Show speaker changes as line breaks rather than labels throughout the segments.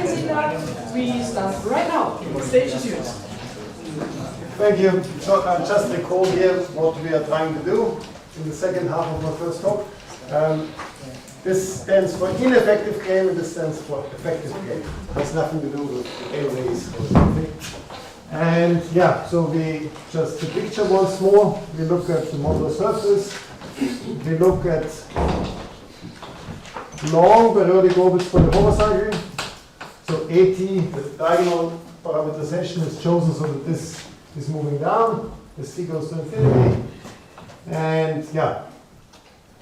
Einsiedler, we start right now. The stage is yours.
Thank you. So I'll just recall here what we are trying to do in the second half of my first talk. This stands for ineffective game and this stands for effective game. It has nothing to do with arrays or something. And yeah, so we just the picture once more. We look at the modular surface. We look at long periodic orbits for the homocycle. So AT, the diagonal parameterization is chosen so that this is moving down. This T goes to infinity. And yeah,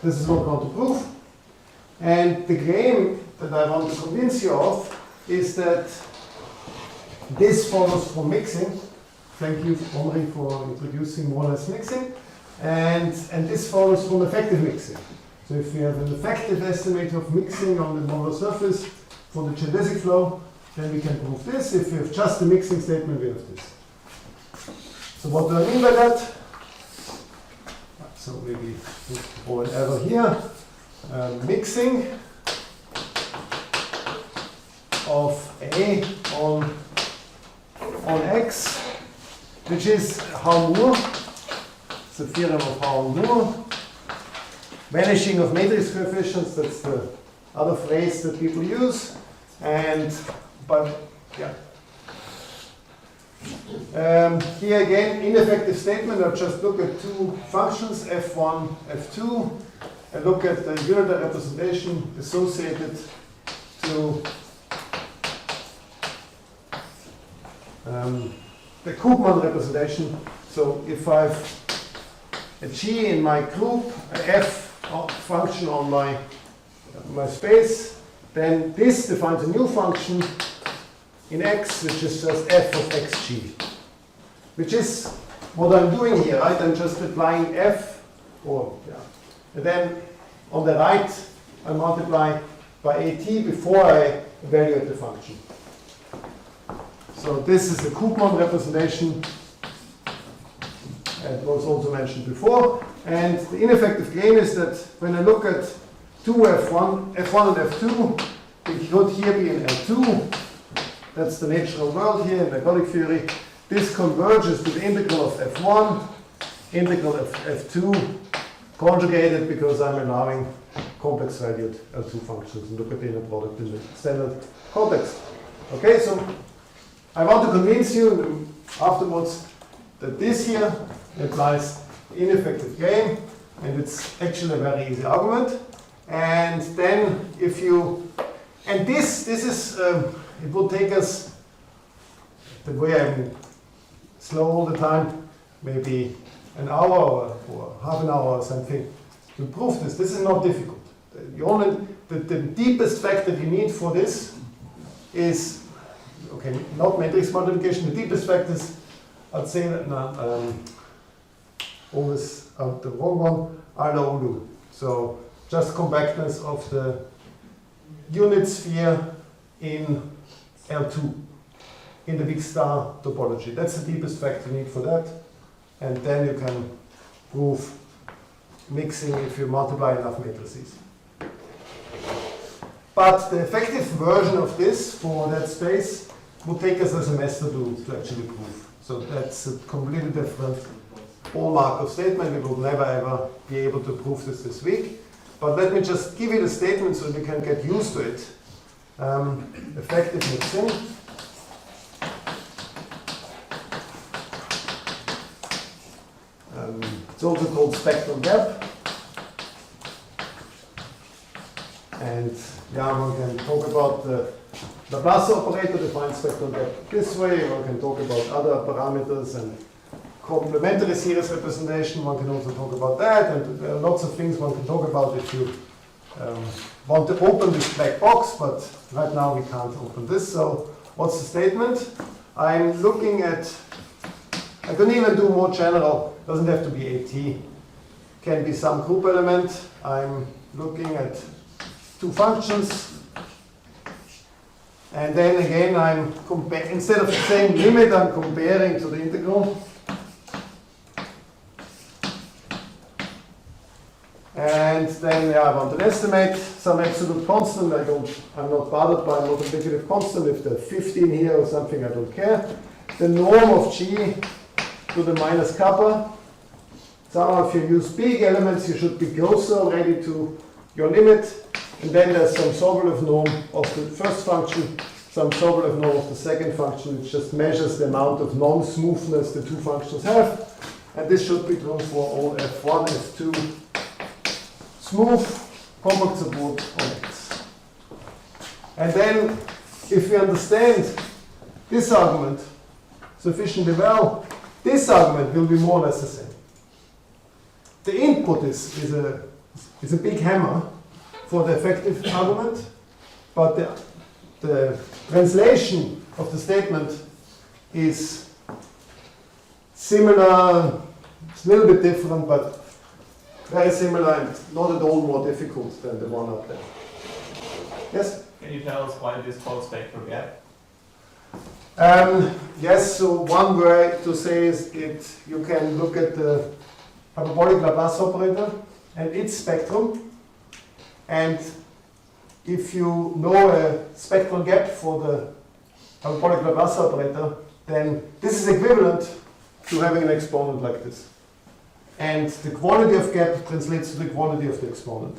this is what we want to prove. And the claim that I want to convince you of is that this follows from mixing. Thank you, Henri, for introducing more or less mixing. And this follows from effective mixing. So if we have an effective estimate of mixing on the modular surface for the geodesic flow, then we can prove this. If we have just a mixing statement, we have this. So what do I mean by that? So maybe or whatever here. Mixing of A on X, which is Hall-Moore. It's the theorem of Hall-Moore. Vanishing of matrix coefficients, that's the other phrase that people use. Here again, ineffective statement. I'll just look at two functions, f1, f2. I look at the unitary representation associated to the Koopman representation. So if I have a G in my group, a f function on my space, then this defines a new function in X, which is just f of xg, which is what I'm doing here, right? I'm just applying f, and then on the right, I multiply by AT before I evaluate the function. So this is the Koopman representation, and was also mentioned before. And the ineffective claim is that when I look at two F1 and F2, it could here be an L2. That's the natural world here in ergodic theory. This converges to the integral of F1, integral of F2, conjugated because I'm allowing complex valued L2 functions and look at the inner product in the standard context. Okay, so I want to convince you afterwards that this here implies the ineffective game, and it's actually a very easy argument. And then if you, and this is, it will take us, the way I'm slow all the time, maybe an hour or half an hour or something to prove this. This is not difficult. The deepest fact that you need for this is, okay, not matrix multiplication. The deepest fact is, I'd say that always the wrong one, Arnaulu. So just compactness of the unit sphere in L2 in the big star topology. That's the deepest fact you need for that. And then you can prove mixing if you multiply enough matrices. But the effective version of this for that space would take us a semester to actually prove. So that's a completely different hallmark of statement. We will never ever be able to prove this week. But let me just give you the statement so you can get used to it. Effective mixing. It's also called spectral gap. And yeah, one can talk about the Laplace operator defines spectral gap this way. One can talk about other parameters and complementary series representation. One can also talk about that. And there are lots of things one can talk about if you want to open this black box. But right now we can't open this. So what's the statement? I'm looking at, I can even do more general. Doesn't have to be AT. Can be some group element. I'm looking at two functions. And then again, I'm instead of saying limit, I'm comparing to the integral. And then then yeah, I want to estimate some absolute constant. I'm not bothered by a multiplicative constant. If there's 15 here or something, I don't care. The norm of G to the minus kappa. Somehow if you use big elements, you should be closer already to your limit. And then there's some Sobolev norm of the first function, some Sobolev norm of the second function, which just measures the amount of non-smoothness the two functions have. And this should be true for all f1, f2, smooth, compact support on X. And then, if we understand this argument sufficiently well, this argument will be more or less the same. The input is a big hammer for the effective argument, but the translation of the statement is similar, it's a little bit different, but very similar and not at all more difficult than the one up there. Yes?
Can you tell us why this called spectral gap?
Yes, so one way to say is you can look at the hyperbolic Laplace operator and its spectrum, and if you know a spectral gap for the hyperbolic Laplace operator, then this is equivalent to having an exponent like this. And the quantity of gap translates to the quantity of the exponent.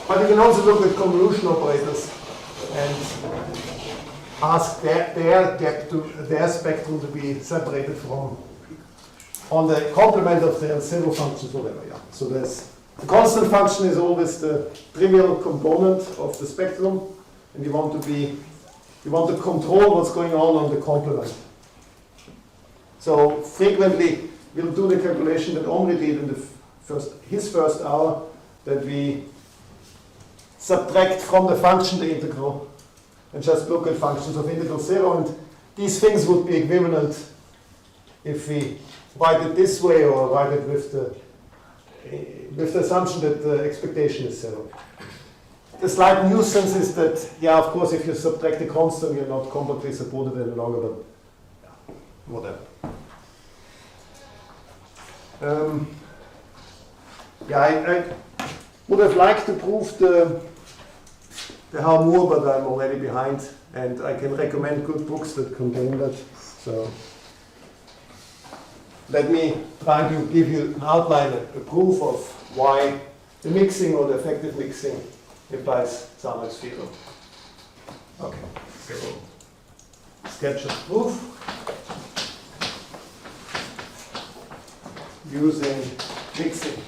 But you can also look at convolution operators and ask their gap to their spectrum to be separated from on the complement of their zero functions, whatever. Yeah. So there's the constant function is always the trivial component of the spectrum, and you want to control what's going on the complement. So frequently we'll do the calculation that Omri did in his first hour, that we subtract from the function the integral and just look at functions of integral 0, and these things would be equivalent if we write it this way or write it with the assumption that the expectation is 0. The slight nuisance is that, yeah, of course, if you subtract the constant, you're not completely supported any longer, but yeah, whatever. I would have liked to prove the Harmonic, but I'm already behind, and I can recommend good books that contain that. So let me try to give you an outline, a proof of why the mixing or the effective mixing implies Sarmak's theorem. Okay, so sketch of proof using mixing.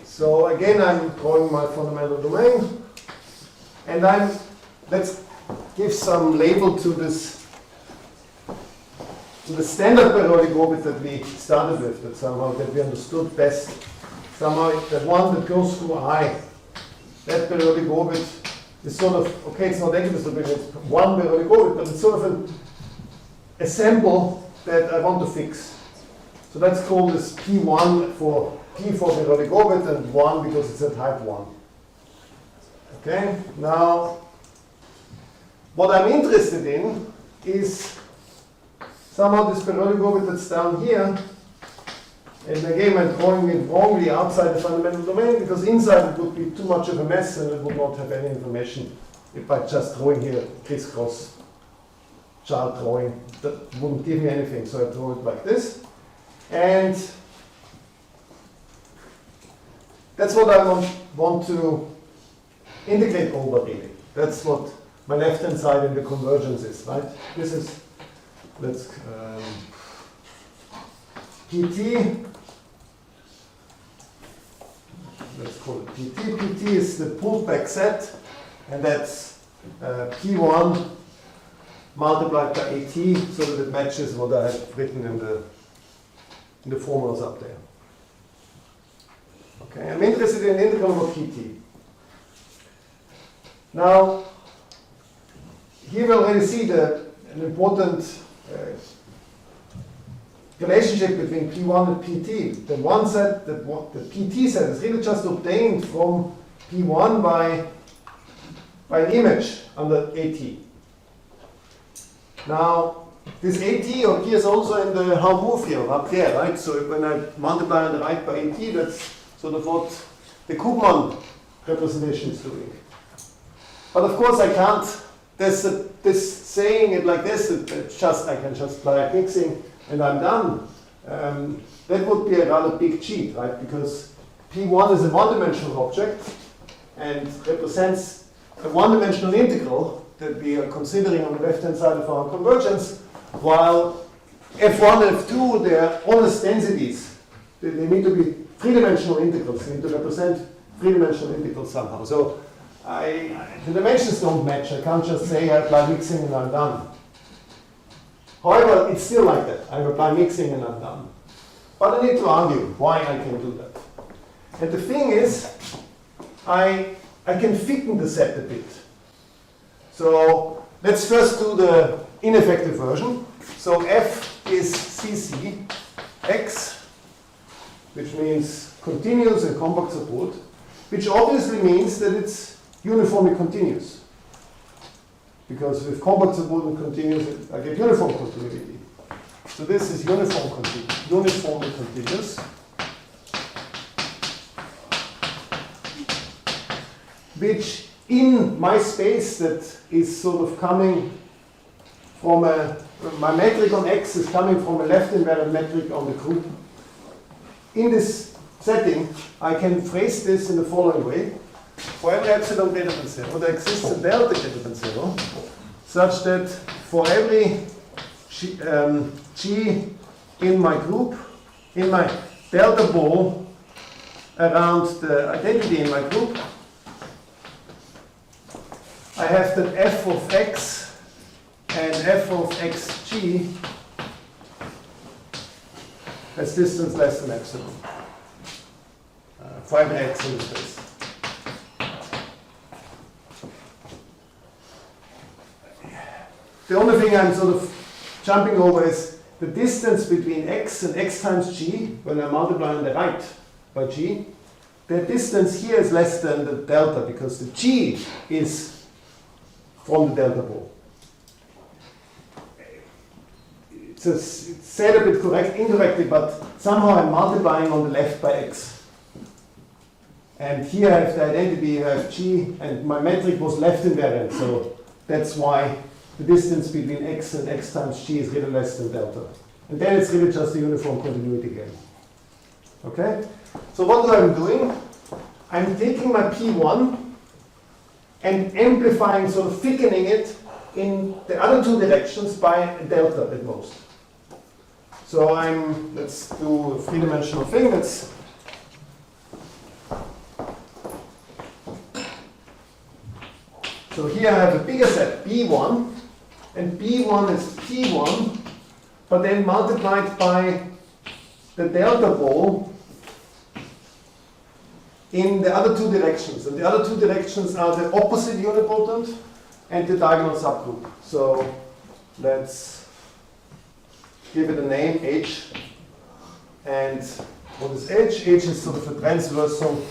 So again, I'm drawing my fundamental domain, and let's give some label to this, to the standard periodic orbit that we started with, that we understood best. Somehow the one that goes through I, that periodic orbit is sort of, okay, it's not equidistant, it's one periodic orbit, but it's sort of a sample that I want to fix. So let's call this P1 for P for periodic orbit and 1 because it's a type 1. Okay, now what I'm interested in is somehow this periodic orbit that's down here, and again I'm drawing it wrongly outside the fundamental domain because inside it would be too much of a mess and it would not have any information if I just drawing here crisscross chart drawing. That wouldn't give me anything, so I draw it like this. And that's what I want to integrate over really. That's what my left-hand side in the convergence is, right? This is, let's, PT, let's call it PT. PT is the pulled back set, and that's P1 multiplied by AT, so that it matches what I have written in the formulas up there. Okay, I'm interested in integral over PT. Now, here we already see an important relationship between P1 and PT. The one set, the PT set is really just obtained from P1 by an image under AT. Now, this AT appears also in the Harmonic field up there, right? So when I multiply on the right by AT, that's sort of what the Koopman representation is doing. But of course I can't, this saying it like this, I can just apply mixing and I'm done. That would be a rather big cheat, right? Because P1 is a one-dimensional object and represents a one-dimensional integral that we are considering on the left-hand side of our convergence, while F1 and F2, they are honest densities. They need to be three-dimensional integrals. They need to represent three-dimensional integrals somehow. So the dimensions don't match. I can't just say I apply mixing and I'm done. However, it's still like that. I apply mixing and I'm done. But I need to argue why I can do that. And the thing is, I can thicken the set a bit. So let's first do the ineffective version. So F is CC, X, which means continuous and compact support, which obviously means that it's uniformly continuous. Because with compact support and continuous, I get uniform continuity. So this is uniformly continuous. Which in my space that is sort of coming from my metric on X is coming from a left invariant metric on the group. In this setting, I can phrase this in the following way. For every epsilon greater than 0, there exists a delta greater than 0, such that for every G in my group, in my delta ball around the identity in my group, I have that f of x and f of xg has distance less than epsilon for every x in the space. The only thing I'm sort of jumping over is the distance between x and x times g, when I multiply on the right by g, the distance here is less than the delta because the g is from the delta ball. It's said a bit incorrectly, but somehow I'm multiplying on the left by x. And here I have the identity, I have g, and my metric was left invariant, so that's why the distance between x and x times g is really less than delta. And then it's really just a uniform continuity game. Okay? So what I'm doing, I'm taking my P1 and amplifying, sort of thickening it in the other two directions by a delta at most. So let's do a three-dimensional thing. So here I have a bigger set, B1, and B1 is P1, but then multiplied by the delta ball in the other two directions. And the other two directions are the opposite unipotent and the diagonal subgroup. So let's give it a name, H. And what is H? H is sort of a transversal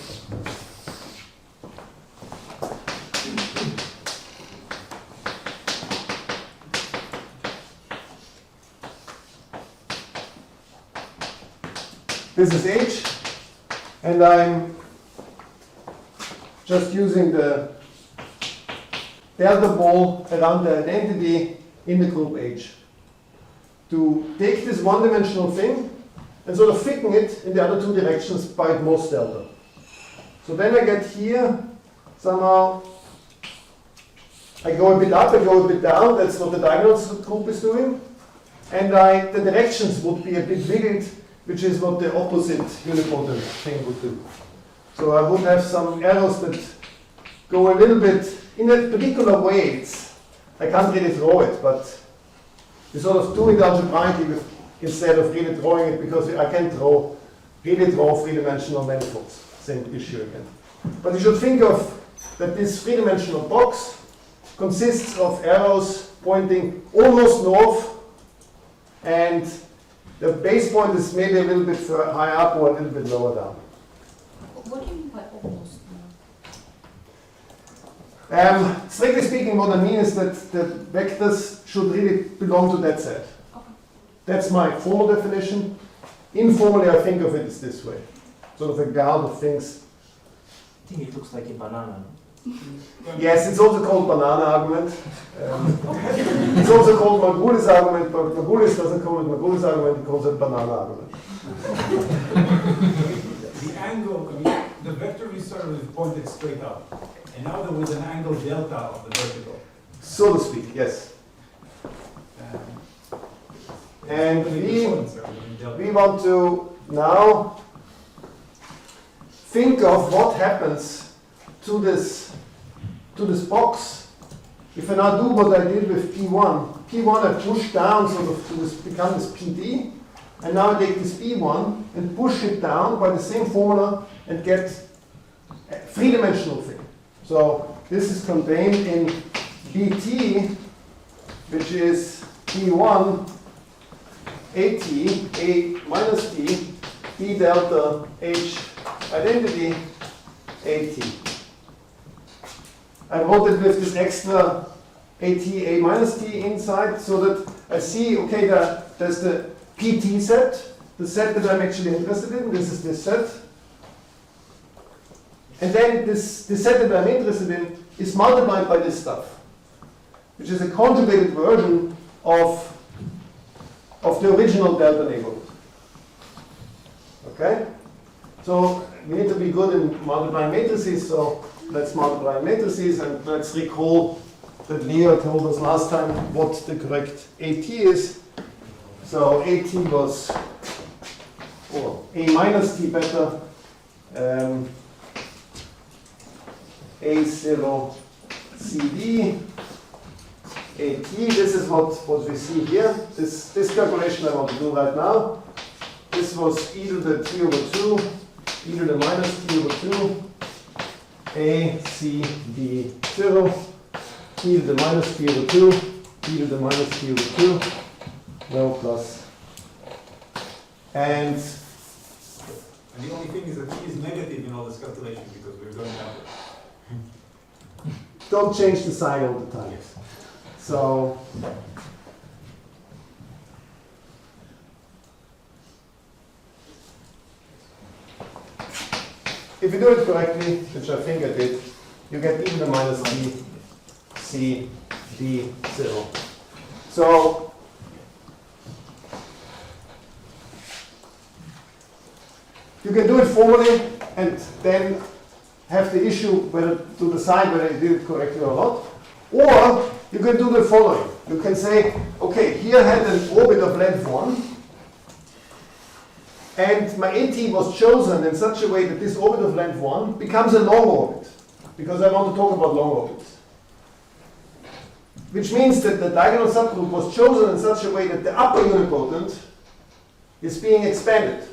this is H, and I'm just using the delta ball around the identity in the group H to take this one-dimensional thing and sort of thicken it in the other two directions by at most delta. So then I get here somehow, I go a bit up, I go a bit down, that's what the diagonal group is doing, and the directions would be a bit wiggled, which is what the opposite unipotent thing would do. So I would have some arrows that go a little bit in a particular way. I can't really draw it, but you sort of do it algebraically instead of really drawing it, because I can't really draw three-dimensional manifolds. Same issue again. But you should think of that this three-dimensional box consists of arrows pointing almost north, and the base point is maybe a little bit higher up or a little bit lower down.
What do you mean by almost north?
Strictly speaking, what I mean is that the vectors should really belong to that set. That's my formal definition. Informally, I think of it as this way. Sort of a guard of things.
I think it looks like a banana.
Yes, it's also called banana argument. It's also called Margulis argument, but Margulis doesn't call it Margulis argument, he calls it banana argument.
The angle, I mean, the vector we started with pointed straight up, and now there was an angle delta of the vertical.
So to speak, yes. And we want to now think of what happens to this box. If I now do what I did with P1 I push down sort of to this, become this PD, and now I take this P1 and push it down by the same formula and get a three-dimensional thing. So this is contained in BT, which is P1 AT, A minus T, D delta H identity AT. I wrote it with this extra AT, A minus T inside so that I see, okay, there's the PT set, the set that I'm actually interested in. This is this set. And then this set that I'm interested in is multiplied by this stuff, which is a conjugated version of the original delta neighborhood. Okay? So we need to be good in multiplying matrices, so let's multiply matrices and let's recall that Leo told us last time what the correct AT is. So AT was, or A minus T better, A0 CD AT, this is what we see here. This calculation I want to do right now. This was e to the t over 2, e to the minus t over 2, A, C, D, 0, e to the minus t over 2, e to the minus t over 2, no plus. And
the only thing is that t is negative in all this calculation because we're going downward.
don't change the sign all the time. So if you do it correctly, which I think I did, you get e to the minus t, c, d, 0. So you can do it formally and then have the issue whether to decide whether you did it correctly or not. Or you can do the following. You can say, okay, here I had an orbit of length 1, and my AT was chosen in such a way that this orbit of length 1 becomes a long orbit, because I want to talk about long orbits. Which means that the diagonal subgroup was chosen in such a way that the upper unipotent is being expanded.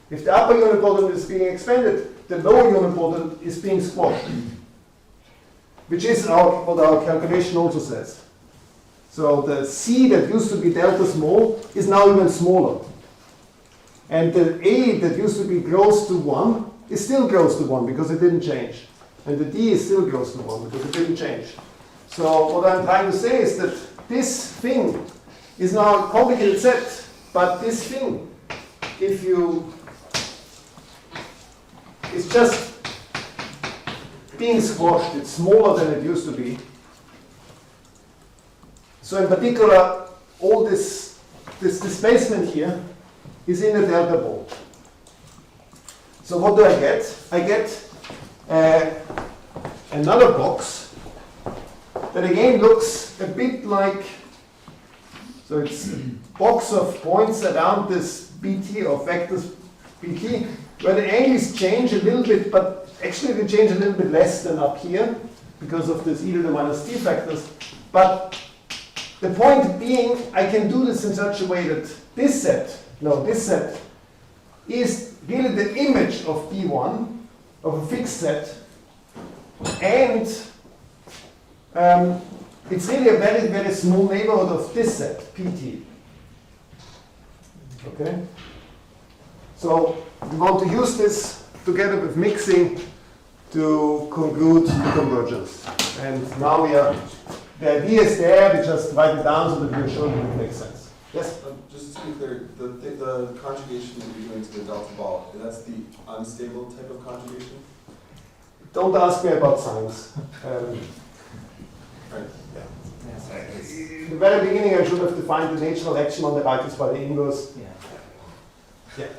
If the upper unipotent is being expanded, the lower unipotent is being squashed. Which is what our calculation also says. So the C that used to be delta small is now even smaller. And the A that used to be close to 1 is still close to 1 because it didn't change. And the D is still close to 1 because it didn't change. So what I'm trying to say is that this thing is now a complicated set, but this thing, if you, it's just being squashed. It's smaller than it used to be. So in particular, all this displacement here is in the delta ball. So what do I get? I get another box that again looks a bit like, so it's a box of points around this BT of vectors BT, where the angles change a little bit, but actually they change a little bit less than up here because of this e to the minus t factors. But the point being, I can do this in such a way that this set is really the image of P1, of a fixed set, and it's really a very, very small neighborhood of this set, PT. Okay? So we want to use this together with mixing to conclude the convergence. And now the idea is there, we just write it down so that we are sure that it makes sense. Yes?
Just to be clear, the conjugation that you're doing to the delta ball, that's the unstable type of conjugation?
Don't ask me about signs.
Right.
In the very beginning, I should have defined the natural action on the right is by the inverse. Yeah. Okay.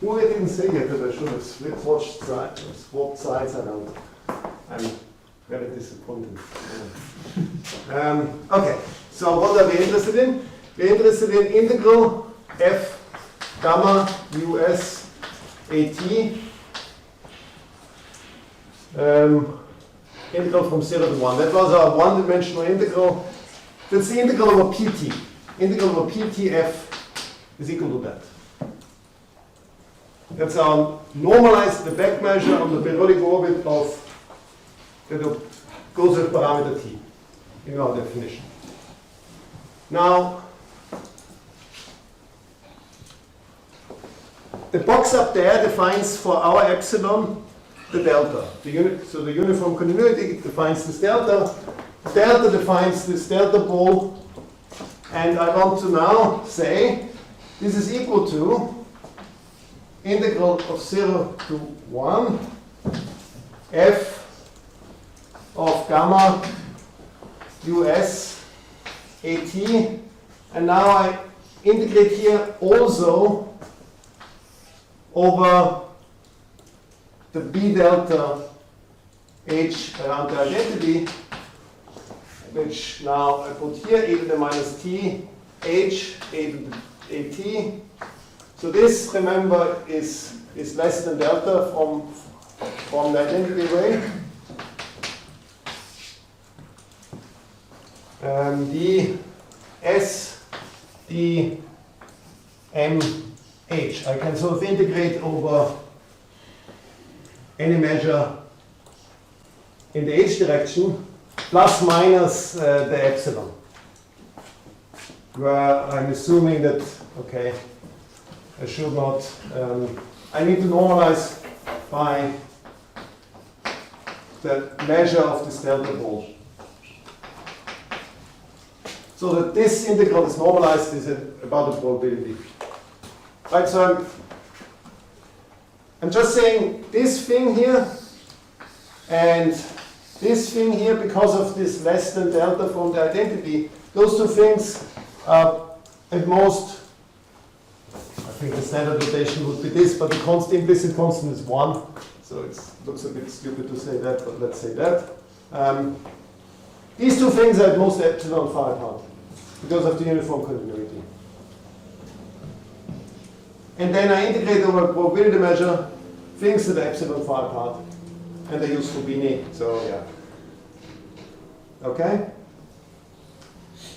Who I didn't say yet that I should have swapped sides around. I'm very disappointed. Okay, so what are we interested in? We're interested in integral f gamma us at integral from 0 to 1. That was our one-dimensional integral. That's the integral over pt. Integral over ptf is equal to that. That's our normalized, the back measure on the periodic orbit of that goes with parameter t in our definition. Now, the box up there defines for our epsilon the delta. So the uniform continuity defines this delta. The delta defines this delta ball. And I want to now say this is equal to integral of 0 to 1 f of gamma us at, and now I integrate here also over the b delta h around the identity, which now I put here e to the minus t h a to the at. So this, remember, is less than delta from the identity way. The S, D, M, H. I can sort of integrate over any measure in the H direction, plus minus the epsilon, where I'm assuming that, okay, I should not, I need to normalize by the measure of this delta ball. So that this integral is normalized is about the probability. Right, so I'm just saying this thing here and this thing here, because of this less than delta from the identity, those two things are at most, I think the standard notation would be this, but the implicit constant is 1. So it looks a bit stupid to say that, but let's say that. These two things are at most epsilon far apart because of the uniform continuity. And then I integrate over a probability measure things that are epsilon far apart. And I use Fubini, so yeah. Okay?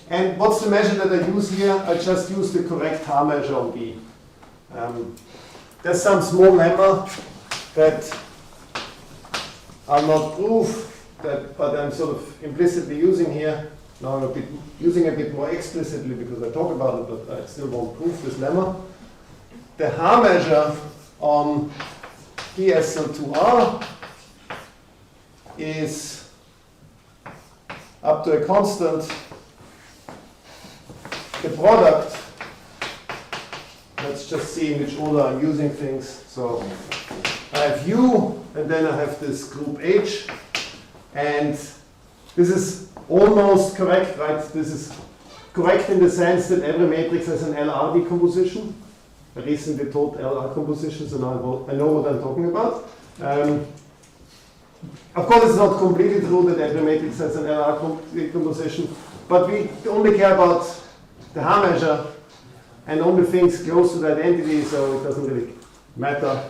And what's the measure that I use here? I just use the correct H measure on B. There's some small lemma that I'll not prove, but I'm sort of implicitly using here. Now I'm using a bit more explicitly because I talk about it, but I still won't prove this lemma. The H measure on DSL2R is up to a constant. The product, let's just see in which order I'm using things. So I have U, and then I have this group H, and this is almost correct, right? This is correct in the sense that every matrix has an LR decomposition. recently taught LR composition, so now I know what I'm talking about. Of course, it's not completely true that every matrix has an LR composition, but we only care about the H measure and only things close to the identity, so it doesn't really matter.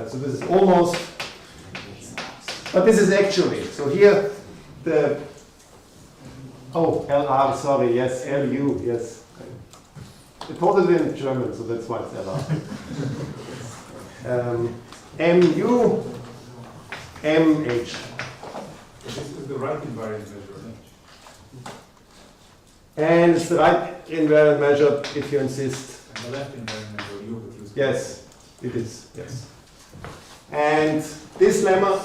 So this is almost, but this is actually. So here the, oh, LR, sorry, yes, LU, yes. I taught it in German, so that's why it's LR. MU, MH.
This is the right invariant measure.
And it's the right invariant measure if you insist.
And the left invariant measure, U with respect.
Yes, it is, yes. And this lemma,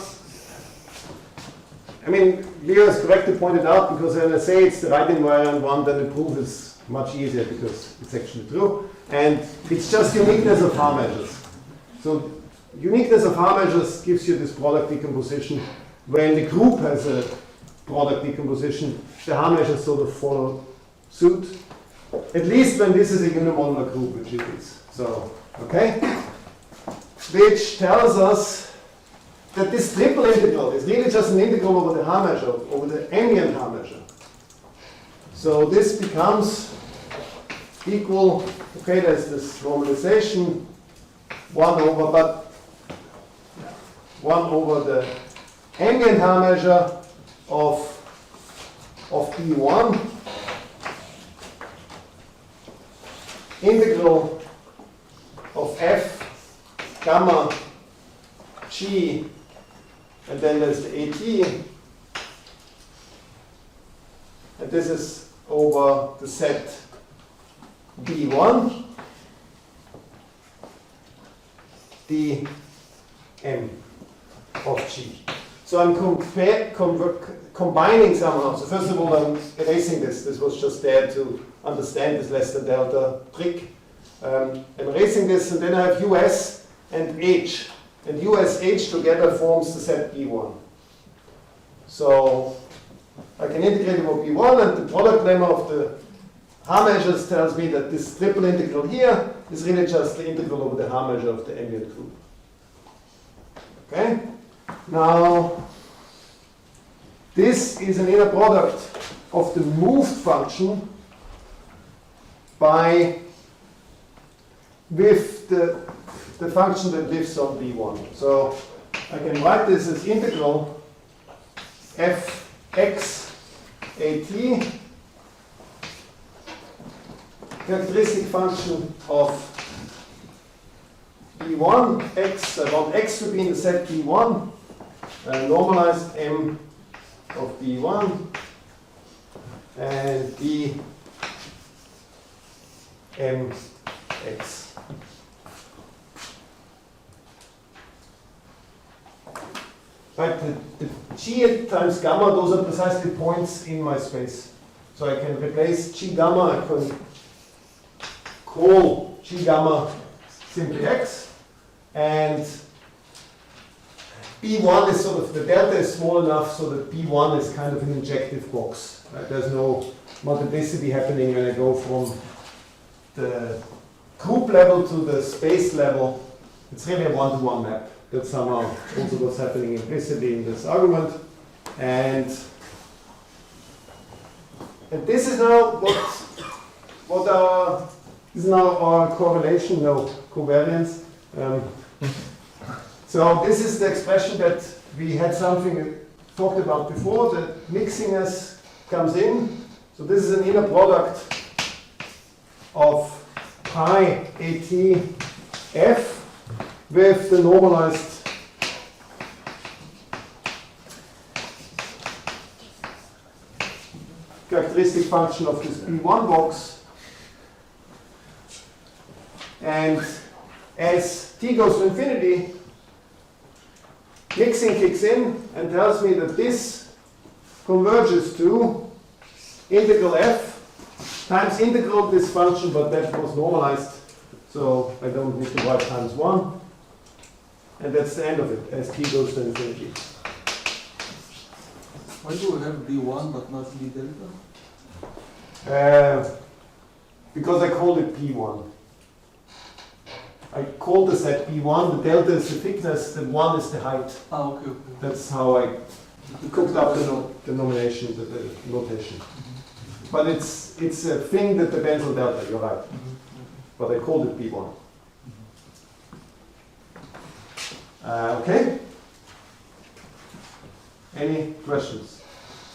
I mean, Leo is correct to point it out, because when I say it's the right invariant one, then the proof is much easier because it's actually true. And it's just uniqueness of H measures. So uniqueness of H measures gives you this product decomposition. When the group has a product decomposition, the H measures sort of follow suit. At least when this is a unimodular group, which it is. So, okay? Which tells us that this triple integral is really just an integral over the H measure, over the ambient H measure. So this becomes equal, okay, there's this normalization, 1 over the ambient H measure of B1 integral of f gamma g, and then there's the AT, and this is over the set B1 dm of g. So I'm combining somehow. So first of all, I'm erasing this. This was just there to understand this less than delta trick. I'm erasing this, and then I have US and H. And US, H together forms the set B1. So I can integrate over B1, and the product lemma of the H measures tells me that this triple integral here is really just the integral over the H measure of the ambient group. Okay? Now, this is an inner product of the moved function with the function that lives on B1. So I can write this as integral fx at, characteristic function of B1, x, I want x to be in the set B1, normalized m of B1, and B mx. Right, the g times gamma, those are precisely points in my space. So I can replace g gamma, I can call g gamma simply x, and B1 is sort of, the delta is small enough so that B1 is kind of an injective box. Right? There's no multiplicity happening when I go from the group level to the space level. It's really a one-to-one map. That's somehow also what's happening implicitly in this argument. And this is now this is now our correlation, no, covariance. So this is the expression that we had something talked about before, that mixingness comes in. So this is an inner product of pi at f with the normalized characteristic function of this B1 box. And as t goes to infinity, mixing kicks in and tells me that this converges to integral f times integral this function, but that was normalized, so I don't need to write times 1. And that's the end of it, as t goes to infinity.
Why do we have B1 but not B delta?
Because I called it P1. I call the set B1, the delta is the thickness, the 1 is the height.
Ah, okay.
That's how I cooked up the nomination, the notation. But it's a thing that depends on delta, you're right. But I called it B1. Okay? Any questions?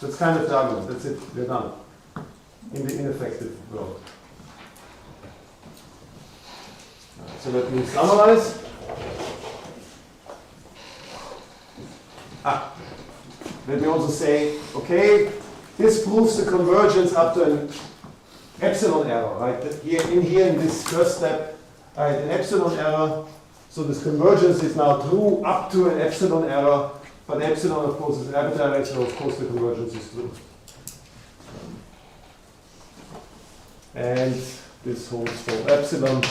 That's kind of the argument. That's it. We're done. In the ineffective world. So let me summarize. Let me also say, okay, this proves the convergence up to an epsilon error, right? Here in this first step, an epsilon error. So this convergence is now true up to an epsilon error, but epsilon, of course, is arbitrary, so of course the convergence is true. And this holds for epsilon.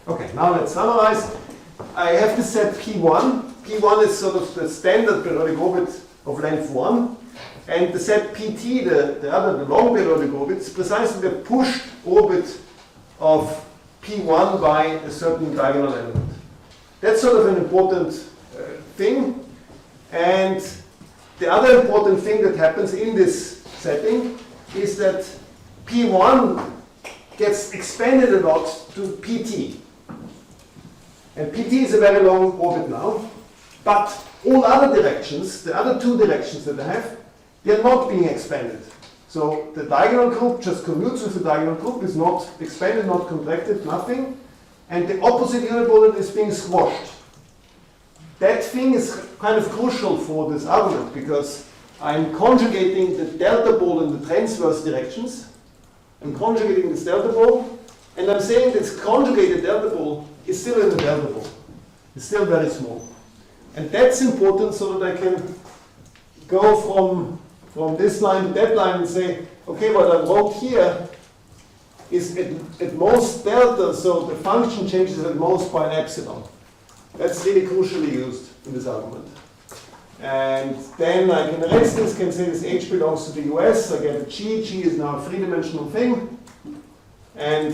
Okay, now let's summarize. I have to set P1. P1 is sort of the standard periodic orbit of length 1. And the set PT, the long periodic orbit, is precisely the pushed orbit of P1 by a certain diagonal element. That's sort of an important thing. And the other important thing that happens in this setting is that P1 gets expanded a lot to PT. And PT is a very long orbit now. But all other directions, the other two directions that I have, they're not being expanded. So the diagonal group just commutes with the diagonal group, is not expanded, not contracted, nothing. And the opposite unibody is being squashed. That thing is kind of crucial for this argument because I'm conjugating the delta ball in the transverse directions. I'm conjugating this delta ball, and I'm saying this conjugated delta ball is still in the delta ball. It's still very small. And that's important so that I can go from this line to that line and say, okay, what I wrote here is at most delta, so the function changes at most by an epsilon. That's really crucially used in this argument. And then I can erase this, can say this H belongs to the US, I get a G. G is now a three-dimensional thing. And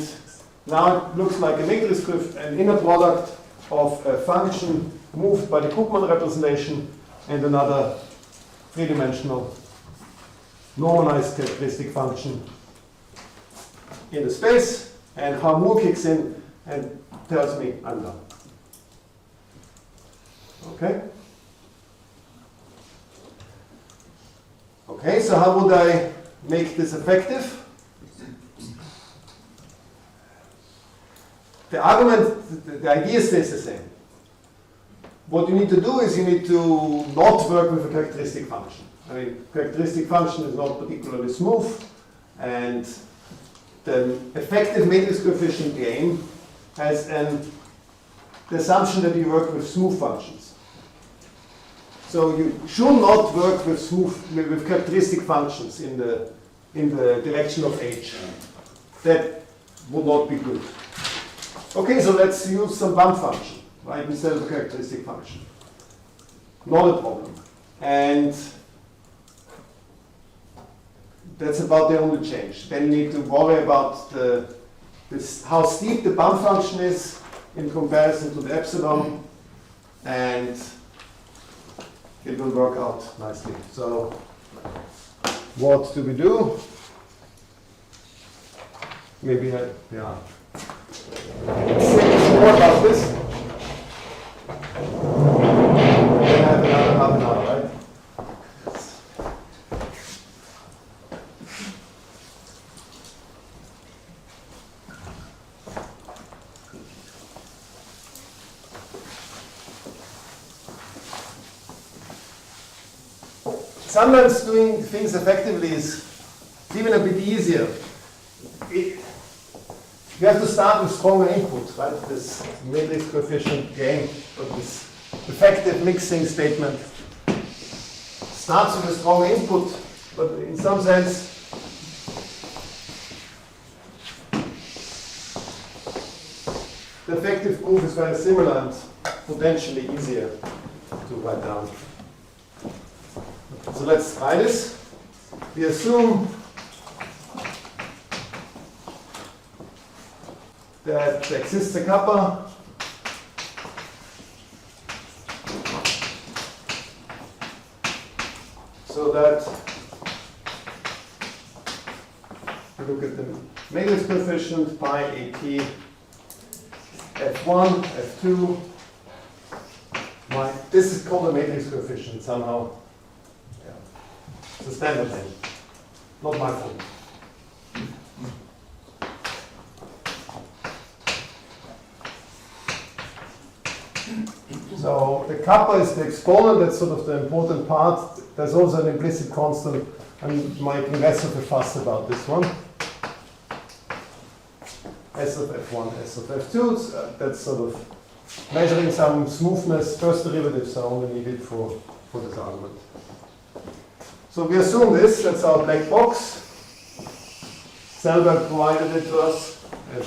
now it looks like a matrix with an inner product of a function moved by the Koopman representation and another three-dimensional normalized characteristic function in the space. And Harmonic kicks in and tells me I'm done. Okay? Okay, so how would I make this effective? The argument, the idea stays the same. What you need to do is you need to not work with a characteristic function. I mean, characteristic function is not particularly smooth, and the effective matrix coefficient game has the assumption that you work with smooth functions. So you should not work with characteristic functions in the direction of H. That would not be good. Okay, so let's use some bump function, right, instead of a characteristic function. Not a problem. And that's about the only change. Then you need to worry about how steep the bump function is in comparison to the epsilon, and it will work out nicely. So what do we do? Maybe yeah. Let's think more about this. Then have another half an hour, right? Sometimes doing things effectively is even a bit easier. You have to start with stronger input, right? This matrix coefficient game, or this effective mixing statement starts with a strong input, but in some sense, the effective proof is very similar and potentially easier to write down. So let's try this. we assume that there exists a kappa so that we look at the matrix coefficient pi at f1, f2. This is called a matrix coefficient somehow. Yeah. It's a standard name, not my fault. So the kappa is the exponent, that's sort of the important part. There's also an implicit constant. I'm making less of a fuss about this one. S of f1, S of f2, that's sort of measuring some smoothness. First derivatives are only needed for this argument. So we assume this, that's our black box. Selberg provided it to us, and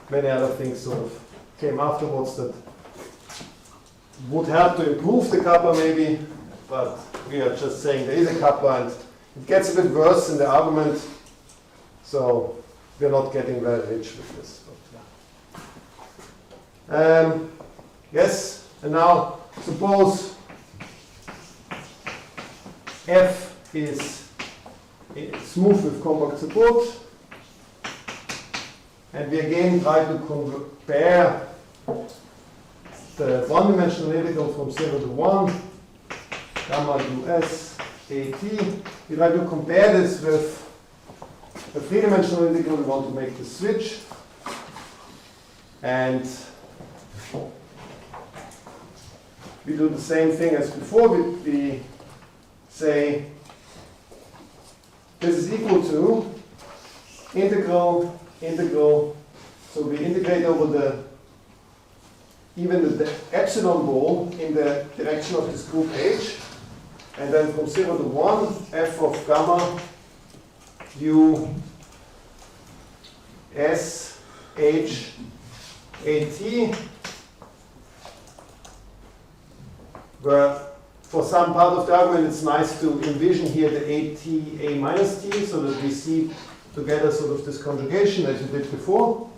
many other things sort of came afterwards that would help to improve the kappa maybe, but we are just saying there is a kappa and it gets a bit worse in the argument, so we're not getting very rich with this. Yes, and now suppose F is smooth with compact support, and we again try to compare the one-dimensional integral from 0 to 1, gamma us at. We try to compare this with the three-dimensional integral. We want to make the switch, and we do the same thing as before. We say this is equal to integral. So we integrate over even the epsilon ball in the direction of this group H, and then from 0 to 1, f of gamma u s h at, where for some part of the argument it's nice to envision here the at a minus t, so that we see together sort of this conjugation as we did before.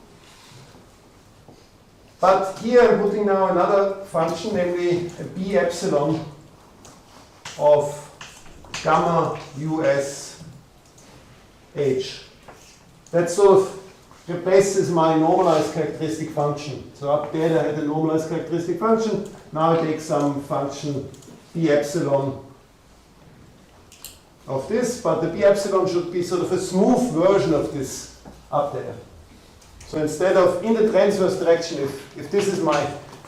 But here I'm putting now another function, namely a b epsilon of gamma us h. That sort of replaces my normalized characteristic function. So up there I had a normalized characteristic function. Now I take some function b epsilon of this, but the b epsilon should be sort of a smooth version of this up there. So instead of in the transverse direction, if this is my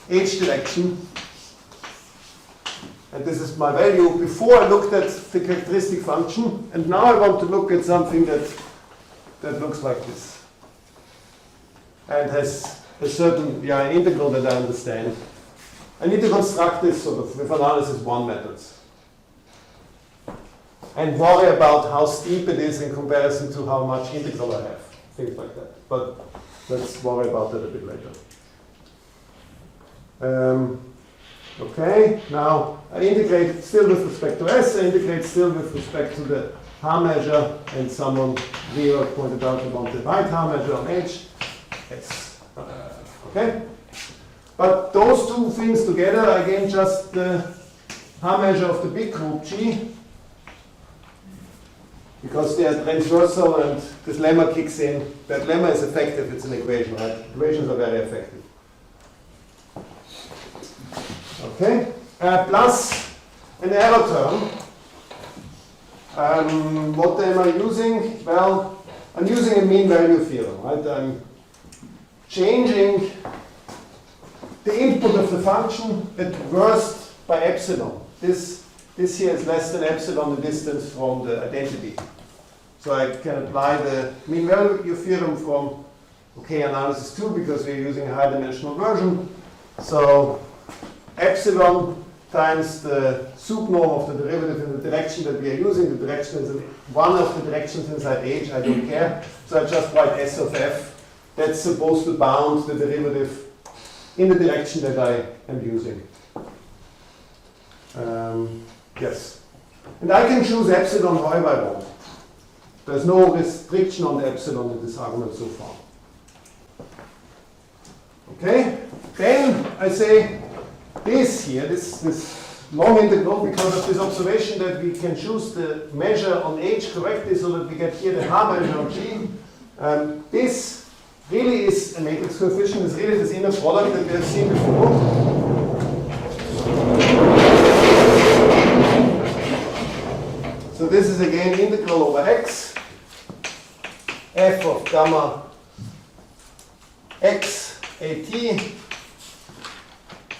h direction, and this is my value, before I looked at the characteristic function, and now I want to look at something that looks like this, and has a certain integral that I understand. I need to construct this sort of with analysis 1 methods, and worry about how steep it is in comparison to how much integral I have, things like that. But let's worry about that a bit later. Okay, now I integrate still with respect to S, I integrate still with respect to the Haar measure, and someone here pointed out we want the right Haar measure on H. S. Okay? But those two things together, again, just the Haar measure of the big group G, because they are transversal and this lemma kicks in. That lemma is effective, it's an equation, right? Equations are very effective. Okay? Plus an error term. What am I using? Well, I'm using a mean value theorem, right? I'm changing the input of the function at worst by epsilon. This here is less than epsilon, the distance from the identity. So I can apply the mean value theorem from analysis 2, because we're using a high dimensional version. So epsilon times the sup norm of the derivative in the direction that we are using. The direction is one of the directions inside H, I don't care. So I just write S of f. That's supposed to bound the derivative in the direction that I am using. Yes. And I can choose epsilon however I want. There's no restriction on the epsilon in this argument so far. Okay? Then I say this here, this long integral, because of this observation that we can choose the measure on H correctly so that we get here the H measure on G. This really is a matrix coefficient, is really this inner product that we have seen before. So this is again integral over x, f of gamma x at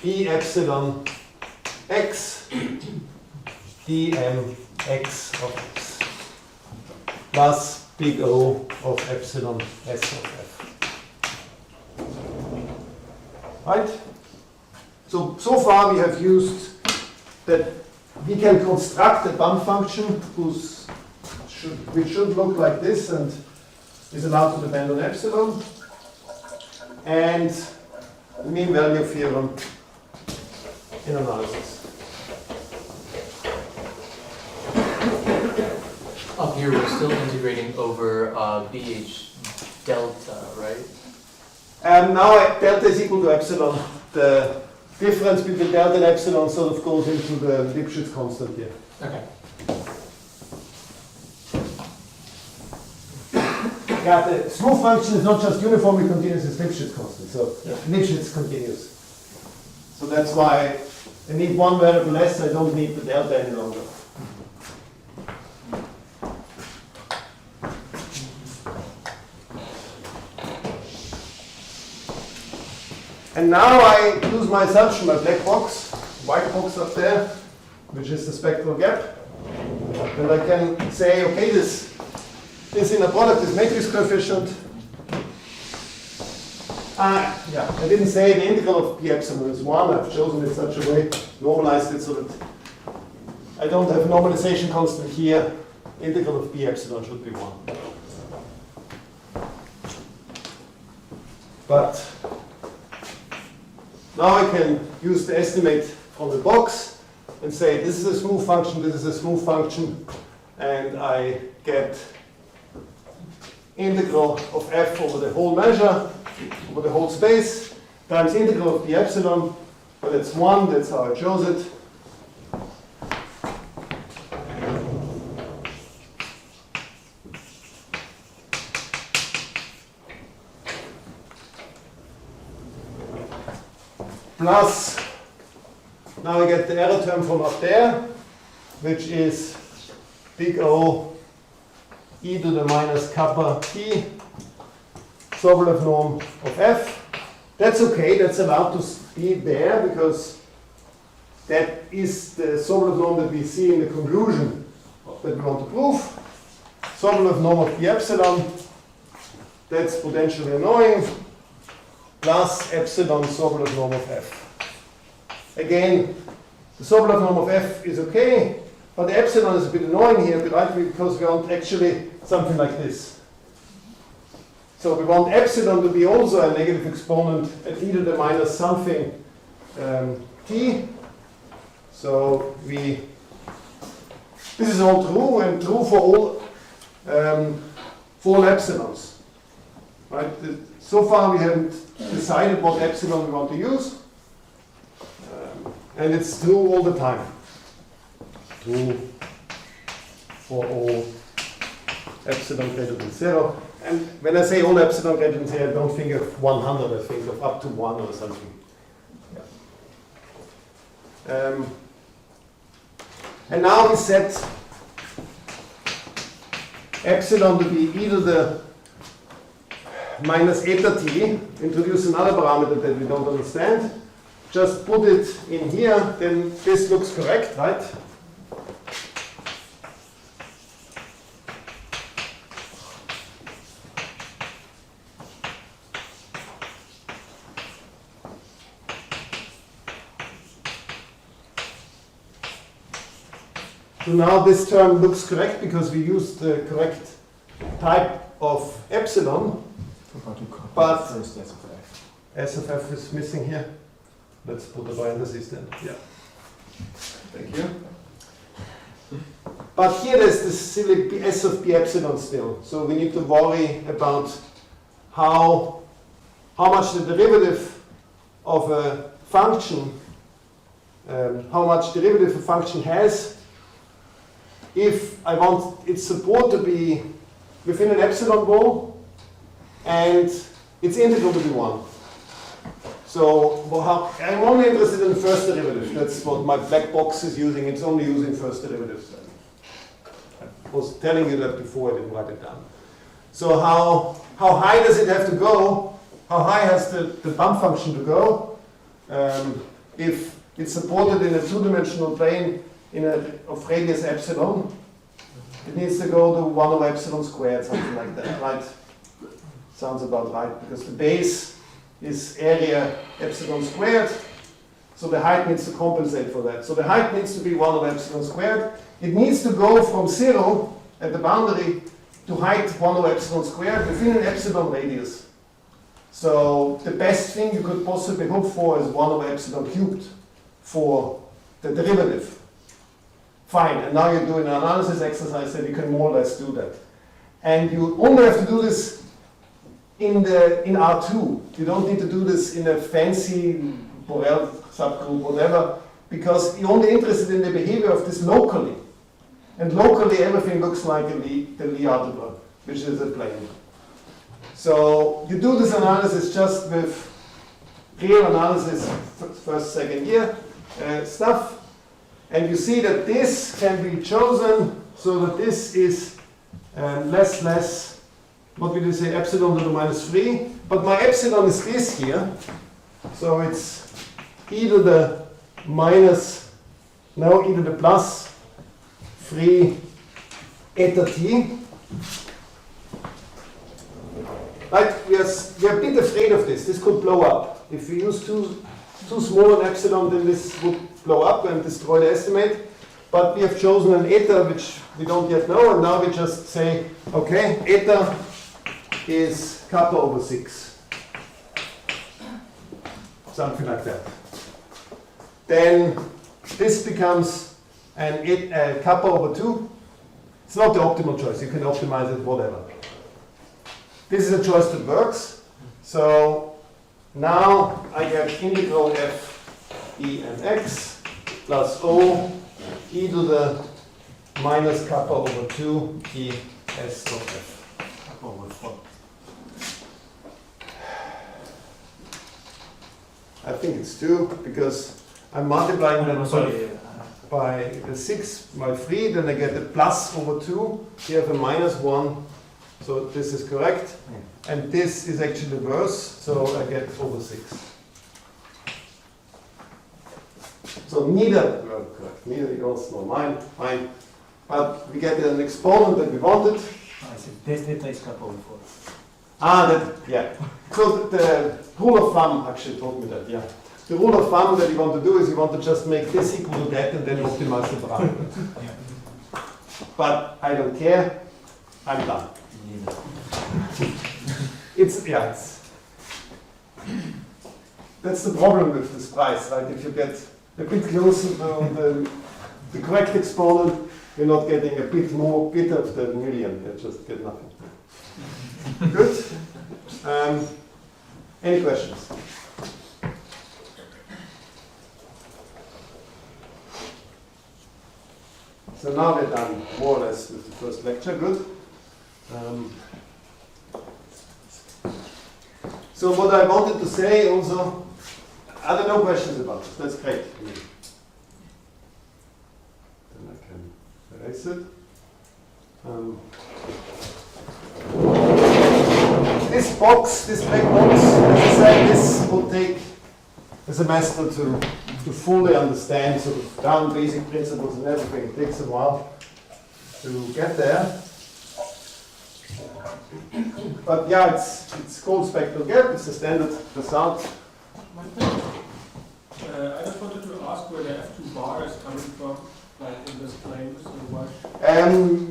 e epsilon x dm x of x plus big O of epsilon s of f. Right? So far we have used that we can construct a bump function which should look like this and is allowed to depend on epsilon, and the mean value theorem in analysis.
Up here, we're still integrating over BH delta, right?
Now delta is equal to epsilon. The difference between delta and epsilon sort of goes into the Lipschitz constant here.
Okay.
Yeah, the smooth function is not just uniformly continuous, it's Lipschitz constant. So
Yeah.
Lipschitz continuous. So that's why I need one variable less, I don't need the delta any longer. And now I use my assumption, my black box, white box up there, which is the spectral gap. And I can say, okay, this inner product is matrix coefficient. Yeah, I didn't say the integral of p epsilon is 1. I've chosen it such a way, normalized it so that I don't have normalization constant here. Integral of p epsilon should be 1. But now I can use the estimate from the box and say this is a smooth function, this is a smooth function, and I get integral of f over the whole measure, over the whole space, times integral of the epsilon, but it's 1, that's how I chose it. Plus, now I get the error term from up there, which is big O e to the minus kappa t, Sobolev norm of f. That's okay, that's allowed to be there because that is the Sobolev norm that we see in the conclusion that we want to prove. Sobolev norm of the epsilon, that's potentially annoying, plus epsilon Sobolev norm of f. Again, the Sobolev norm of f is okay, but the epsilon is a bit annoying here, right? Because we want actually something like this. So we want epsilon to be also a negative exponent at e to the minus something t. So this is all true and true for all epsilons. Right? So far we haven't decided what epsilon we want to use. And it's true all the time. True for all epsilon greater than 0. And when I say all epsilon greater than 0, I don't think of 100, I think of up to 1 or something. Yeah. And now we set epsilon to be e to the minus eta t, introduce another parameter that we don't understand. Just put it in here, then this looks correct, right? So now this term looks correct because we used the correct type of epsilon, but
first S of f.
S of f is missing here. Let's put a parenthesis then. Yeah. Thank you. But here there's this silly s of p epsilon still. So we need to worry about how much the derivative of a function, how much derivative a function has if I want its support to be within an epsilon wall and its integral to be 1. So I'm only interested in the first derivative. That's what my black box is using. It's only using first derivatives. I was telling you that before, I didn't write it down. So how high does it have to go? How high has the bump function to go? If it's supported in a two-dimensional plane of radius epsilon, it needs to go to 1 over epsilon squared, something like that, right? Sounds about right, because the base is area epsilon squared, so the height needs to compensate for that. So the height needs to be 1 over epsilon squared. It needs to go from 0 at the boundary to height 1 over epsilon squared within an epsilon radius. So the best thing you could possibly hope for is 1 over epsilon cubed for the derivative. Fine, and now you're doing an analysis exercise that you can more or less do that. And you only have to do this in R2. You don't need to do this in a fancy Borel subgroup, whatever, because you're only interested in the behavior of this locally. And locally, everything looks like the Lie algebra, which is a plane. So you do this analysis just with real analysis, first, second year stuff, and you see that this can be chosen so that this is less, what will you say, epsilon to the minus 3, but my epsilon is this here, so it's e to the minus, no, e to the plus 3 eta t. Right, we are a bit afraid of this. This could blow up. If we use too small an epsilon, then this would blow up and destroy the estimate. But we have chosen an eta, which we don't yet know, and now we just say, okay, eta is kappa over 6. Something like that. Then this becomes an kappa over 2. It's not the optimal choice. You can optimize it, whatever. This is a choice that works. So now I get integral f e and x plus o e to the minus kappa over 2 e s dot f. Kappa over 4. I think it's 2 because I'm multiplying that by the 6 by 3, then I get a plus over 2. Here I have a minus 1. So this is correct, and this is actually reverse, so I get over 6. So neither were correct, neither yours nor mine, fine. But we get an exponent that we wanted.
I see. This data is kappa over 4.
Ah, that, yeah. So the rule of thumb actually told me that, yeah. The rule of thumb that you want to do is you want to just make this equal to that and then optimize the parameters. But I don't care, I'm done. It's that's the problem with this price, right? If you get a bit closer to the correct exponent, you're not getting a bit of the million, you just get nothing. Good? Any questions? So now we're done more or less with the first lecture, good? So what I wanted to say also, are there no questions about this? That's great. Then I can erase it. This box, this black box, as I said, this will take a semester to fully understand sort of down basic principles and everything. It takes a while to get there. But yeah, it's called spectral gap. It's a standard result.
I just wanted to ask where the F2 bar is coming from, like in this plane, so why?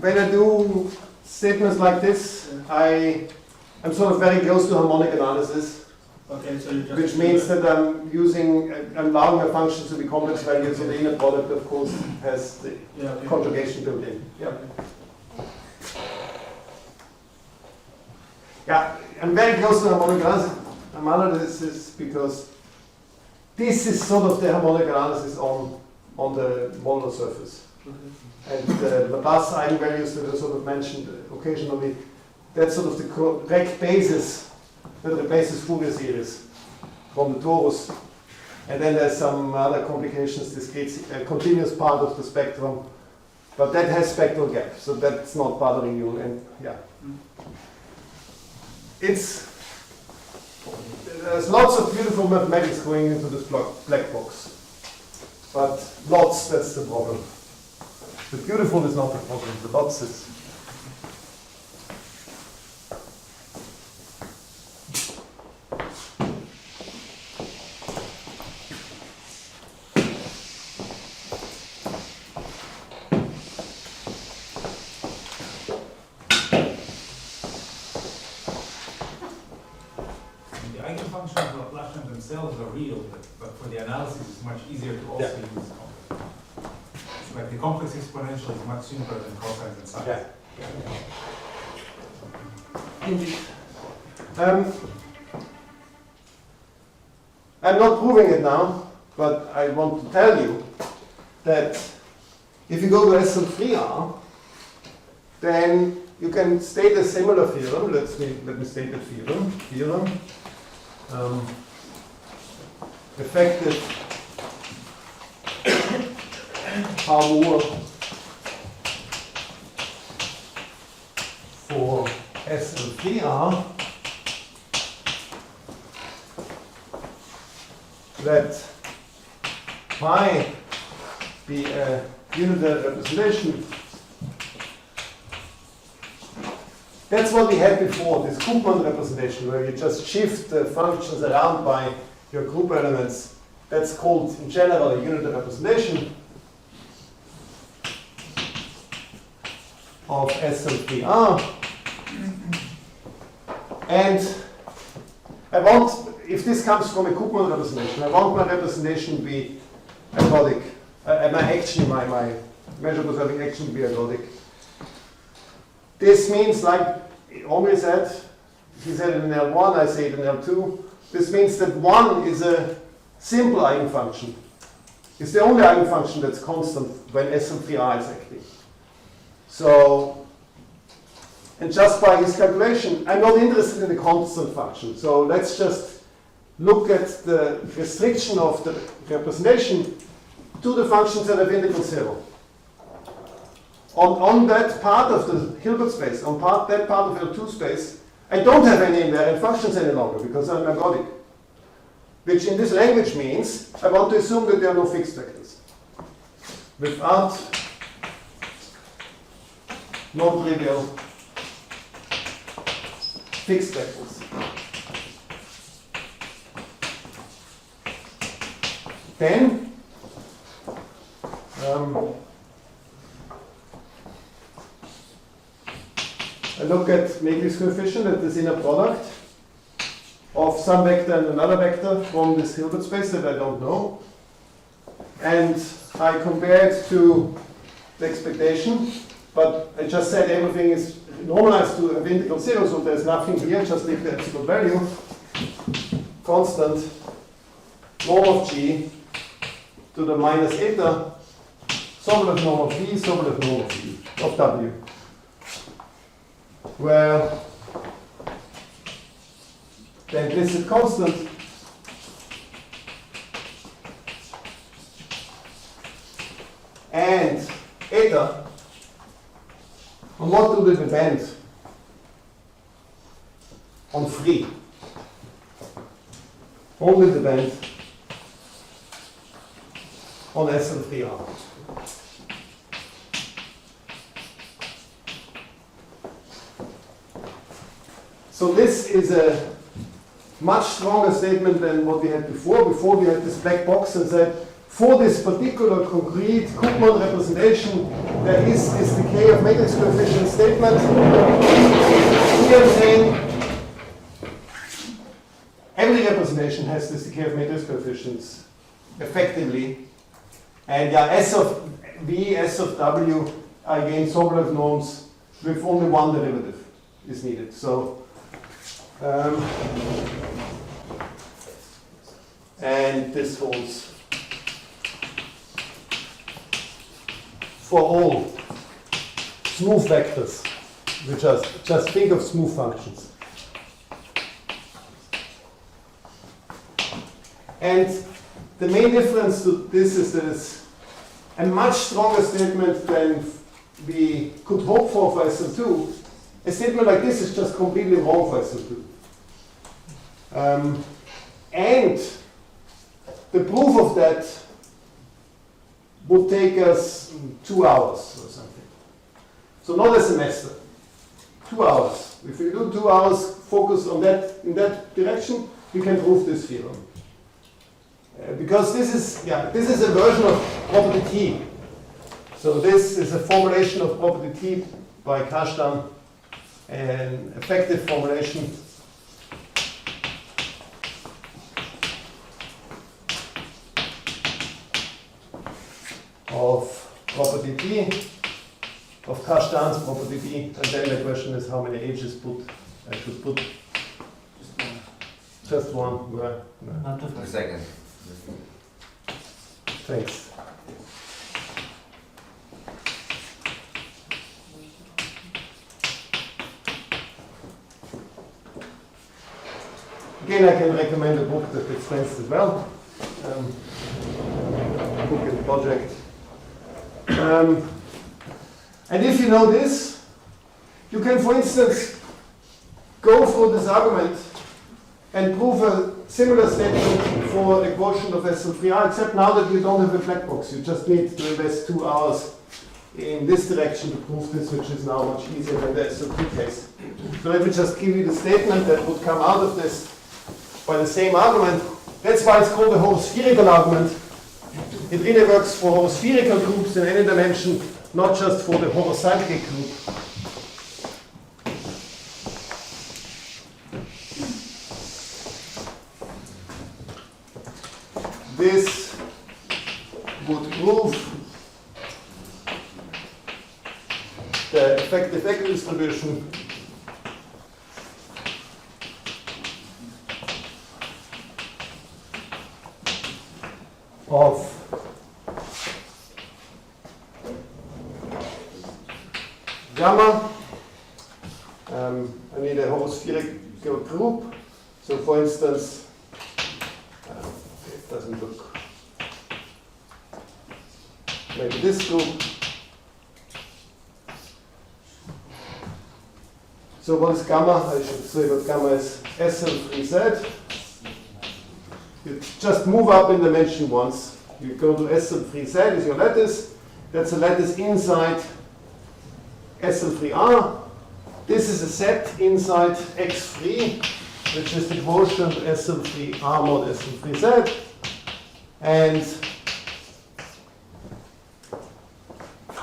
When I do statements like this, I'm sort of very close to harmonic analysis.
Okay, so you just.
which means that I'm allowing my functions to be complex values, so the inner product, of course, has the
Yeah, okay.
conjugation built in. Yeah. Yeah, I'm very close to harmonic analysis because this is sort of the harmonic analysis on the modular surface. And the Laplace eigenvalues that I sort of mentioned occasionally, that's sort of the correct basis that replaces Fourier series from the torus. And then there's some other complications, discrete continuous part of the spectrum, but that has spectral gap, so that's not bothering you. And yeah, there's lots of beautiful mathematics going into this black box, but lots, that's the problem. The beautiful is not the problem, the lots is.
The eigenfunctions of Laplacian themselves are real, but for the analysis it's much easier to also use complex. It's like the complex exponential is much simpler than cosines and sines.
Yeah. Indeed. I'm not proving it now, but I want to tell you that if you go to SL3R, then you can state a similar theorem. Let me state the theorem. Effective Harmonic for SL3R, let phi be a unitary representation. That's what we had before, this Koopman representation, where you just shift the functions around by your group elements. That's called, in general, a unitary representation of SL3R. And I want, if this comes from a Koopman representation, I want my representation to be ergodic. My action, my measurable having action to be ergodic. This means, like Omri said, he said it in L1, I say it in L2. This means that 1 is a simple eigenfunction. It's the only eigenfunction that's constant when SL3R is acting. So, and just by his calculation, I'm not interested in the constant function. So let's just look at the restriction of the representation to the functions that have integral 0. On that part of the Hilbert space, that part of L2 space, I don't have any invariant functions any longer because I'm ergodic. Which in this language means I want to assume that there are no fixed vectors. Without non-trivial fixed vectors. Then I look at Meglis coefficient at this inner product of some vector and another vector from this Hilbert space that I don't know. And I compare it to the expectation, but I just said everything is normalized to an integral 0, so there's nothing here, just leave the absolute value. Constant norm of G to the minus eta, sovereign norm of V, sovereign norm of V, of W. Where the implicit constant and eta, on what do they depend? On free. Only depend on SL3R. So this is a much stronger statement than what we had before. Before we had this black box and said, for this particular concrete Koopman representation, there is this decay of matrix coefficient statement. Here I'm saying every representation has this decay of matrix coefficients effectively. And yeah, S of V, S of W are again Sobolev norms with only one derivative is needed. So, and this holds for all smooth vectors, which are, just think of smooth functions. And the main difference to this is that it's a much stronger statement than we could hope for SL2. A statement like this is just completely wrong for SL2. And the proof of that would take us 2 hours or something. So not a semester, 2 hours. If we do 2 hours focus on that, in that direction, we can prove this theorem. Because this is a version of property T. So this is a formulation of property T by Kashtan, an effective formulation of property T, of Kashtan's property T, and then the question is how many H's I should put. Just one. Where? No.
Not the
A second.
Thanks. Again, I can recommend a book that explains it well. Book and project. And if you know this, you can, for instance, go through this argument and prove a similar statement for a quotient of SL3R, except now that you don't have a black box. You just need to invest 2 hours in this direction to prove this, which is now much easier than the SL3 case. So let me just give you the statement that would come out of this by the same argument. That's why it's called a homospherical argument. It really works for homospherical groups in any dimension, not just for the horocyclic group. This would prove the effective equidistribution of gamma. I need a homospherical group. So for instance, it doesn't look, maybe this group. So what is gamma? I should say what gamma is SL3Z. You just move up in dimension once. You go to SL3Z is your lattice. That's a lattice inside SL3R. This is a set inside X3, which is the quotient SL3R mod SL3Z. And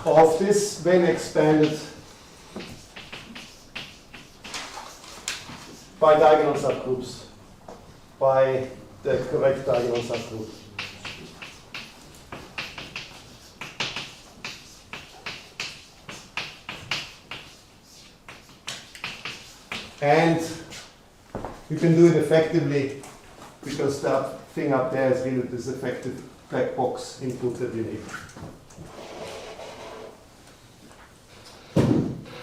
of this, when expanded by diagonal subgroups, by the correct diagonal subgroup. And you can do it effectively because that thing up there is really this effective black box input that you need.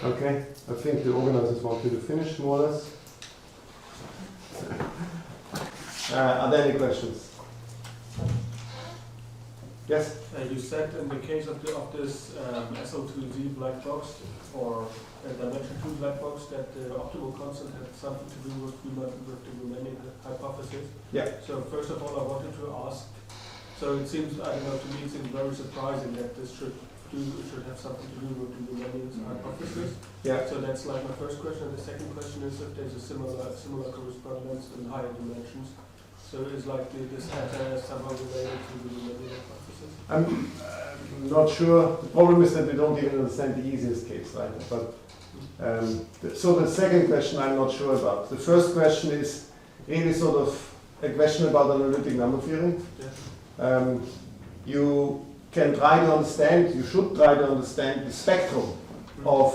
Okay, I think the organizers want you to finish more or less. Are there any questions? Yes?
You said in the case of this SO2Z black box, or dimension 2 black box, that the optimal constant had something to do with the Riemannian hypothesis.
Yeah.
So first of all, I wanted to ask, so it seems, I don't know, to me it seems very surprising that this should have something to do with the Riemannian hypothesis.
Yeah.
So that's like my first question. And the second question is if there's a similar correspondence in higher dimensions. So is like this hat somehow related to the Riemannian hypothesis?
I'm not sure. The problem is that we don't even understand the easiest case, right? But so the second question I'm not sure about. The first question is really sort of a question about analytic number theory. You can try to understand, you should try to understand the spectrum of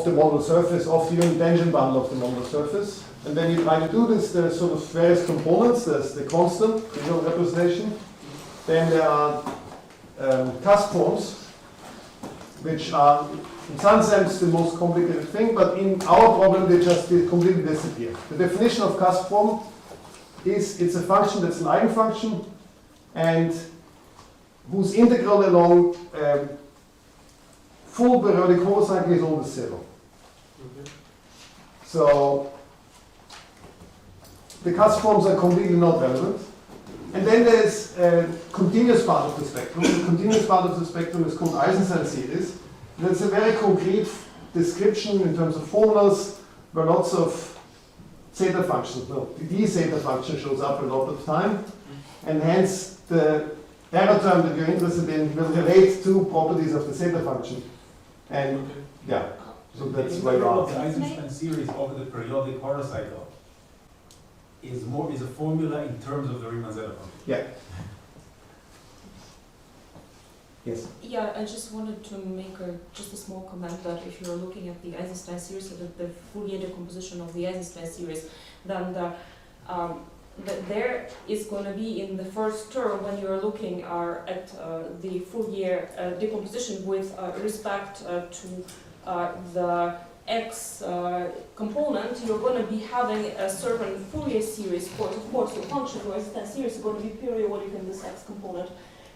the model surface, of the unit tangent bundle of the model surface. And when you try to do this, there are sort of various components. There's the constant visual representation. Then there are cusp forms, which are in some sense the most complicated thing, but in our problem they just completely disappear. The definition of cusp form is it's a function that's an eigenfunction and whose integral along full periodic Hall cycle is always 0. So the cusp forms are completely not relevant. And then there's a continuous part of the spectrum. The continuous part of the spectrum is called Eisenstein series. That's a very concrete description in terms of formulas where lots of zeta functions, no, the d zeta function shows up a lot of time, and hence the error term that you're interested in will relate to properties of the zeta function. And yeah, so that's why you're
The Eisenstein series over the periodic Hall cycle is a formula in terms of the Riemann zeta function.
Yeah. Yes.
Yeah, I just wanted to make just a small comment that if you're looking at the Eisenstein series, so the Fourier decomposition of the Eisenstein series, then there is going to be in the first term when you're looking at the Fourier decomposition with respect to the x component, you're going to be having a certain Fourier series course. Of course, your function, your Eisenstein series, is going to be periodic in this x component.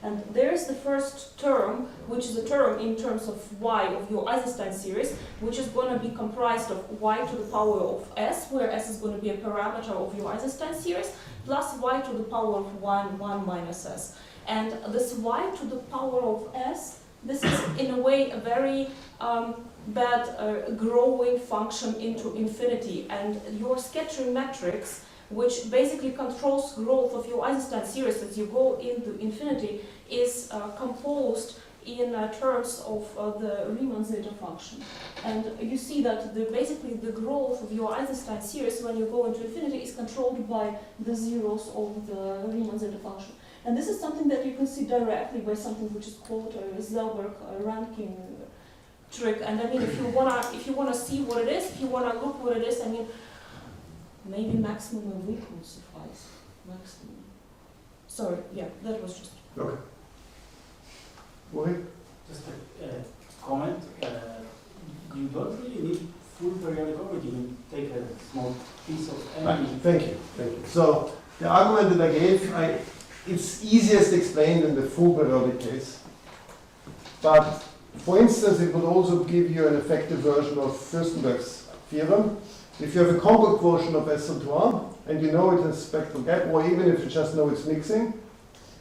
And there's the first term, which is a term in terms of y of your Eisenstein series, which is going to be comprised of y to the power of s, where s is going to be a parameter of your Eisenstein series, plus y to the power of 1 minus s. And this y to the power of s, this is in a way a very bad growing function into infinity. And your scattering matrix, which basically controls growth of your Eisenstein series as you go into infinity, is composed in terms of the Riemann zeta function. And you see that basically the growth of your Eisenstein series when you go into infinity is controlled by the zeros of the Riemann zeta function. And this is something that you can see directly by something which is called a Zellberg ranking trick. And I mean, if you wanna see what it is, if you wanna look what it is, I mean, maybe maximum of week will suffice. Maximum. Sorry, yeah, that was just.
Okay. Wait.
Just a comment. You don't really need full periodic orbit. You can take a small piece of any.
Right. Thank you. Thank you. So the argument that I gave, it's easiest explained in the full periodic case. But for instance, it would also give you an effective version of Fürstenberg's theorem. If you have a complex quotient of SO2R, and you know it has spectral gap, or even if you just know it's mixing,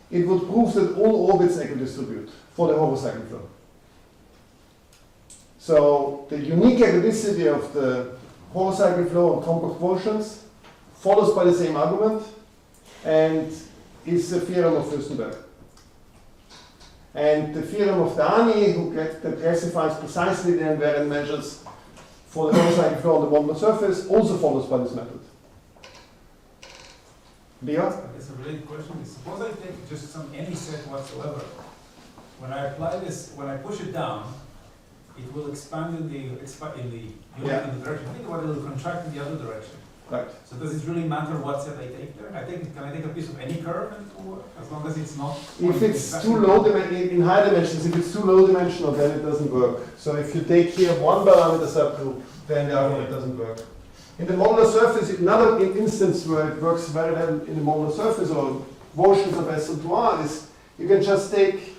it would prove that all orbits equidistribute for the Homocycle flow. So the unique equidicity of the Homocycle flow on complex quotients follows by the same argument and is the theorem of Fürstenberg. And the theorem of Dani, that classifies precisely the invariant measures for the Homocycle flow on the modular surface, also follows by this method. Bea?
It's a related question. Suppose I take just any set whatsoever. When I apply this, when I push it down, it will expand in the
Yeah.
in the direction. I think what it will contract in the other direction.
Right.
So does it really matter what set I take there? Can I take a piece of any curve and as long as it's not?
If it's too low in high dimensions, if it's too low dimensional, then it doesn't work. So if you take here one parameter subgroup, then the argument doesn't work. In the modular surface, another instance where it works very well in the modular surface or quotients of SO2R is you can just take,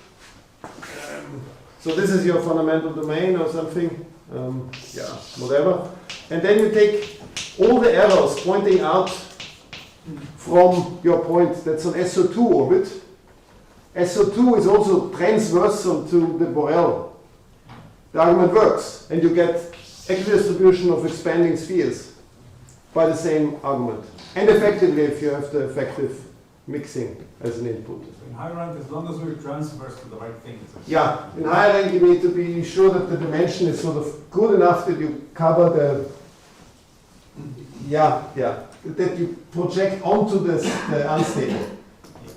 so this is your fundamental domain or something, yeah, whatever. And then you take all the arrows pointing out from your point that's an SO2 orbit. SO2 is also transversal to the Borel. The argument works, and you get equidistribution of expanding spheres by the same argument. And effectively, if you have the effective mixing as an input.
So in high rank, as long as we're transverse to the right thing.
Yeah, in high rank you need to be sure that the dimension is sort of good enough that you cover Yeah, that you project onto the unstable.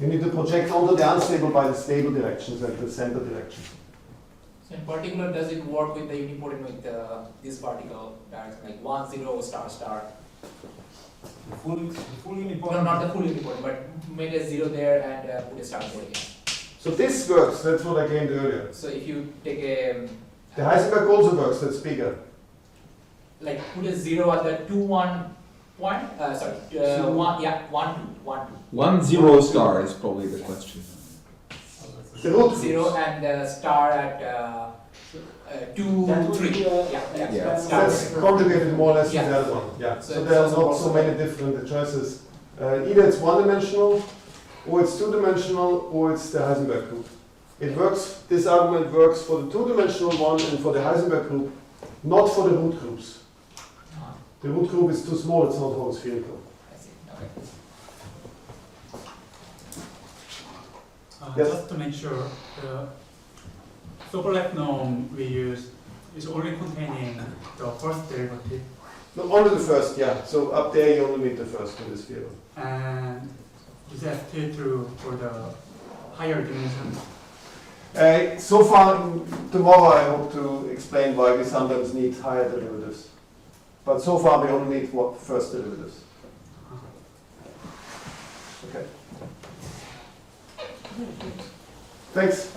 You need to project onto the unstable by the stable directions and the center directions.
So in particular, does it work with the uniport with this particle direction, like 1, 0, star, star?
The full uniport.
No, not the full uniport, but make a 0 there and put a star there again.
So this works, that's what I gained earlier.
So if you take a
The Heisenberg also works, that's bigger.
like put a 0 at the 2, 1 point, sorry, 1, yeah, 1, 2, 1, 2.
1, 0 star is probably the question.
The root
0
groups.
and star at 2,
That would
3.
be,
Yeah.
Star.
That's conjugated more or less to
Yeah.
the other one. Yeah.
So
So
it's
there are
also
not so
possible.
many different choices. Either it's one-dimensional, or it's two-dimensional, or it's the Heisenberg group. It works. This argument works for the two-dimensional one and for the Heisenberg group, not for the root groups. The root group is too small. It's not homospherical.
I see, okay.
Yes.
Just to make sure, the superlap norm we use is only containing the first derivative,
No, only the first. Yeah. So up there you only need the first in this field.
and is that still true for the higher dimensions?
So far, tomorrow I hope to explain why we sometimes need higher derivatives. But so far we only need what first derivatives. Okay. Thanks.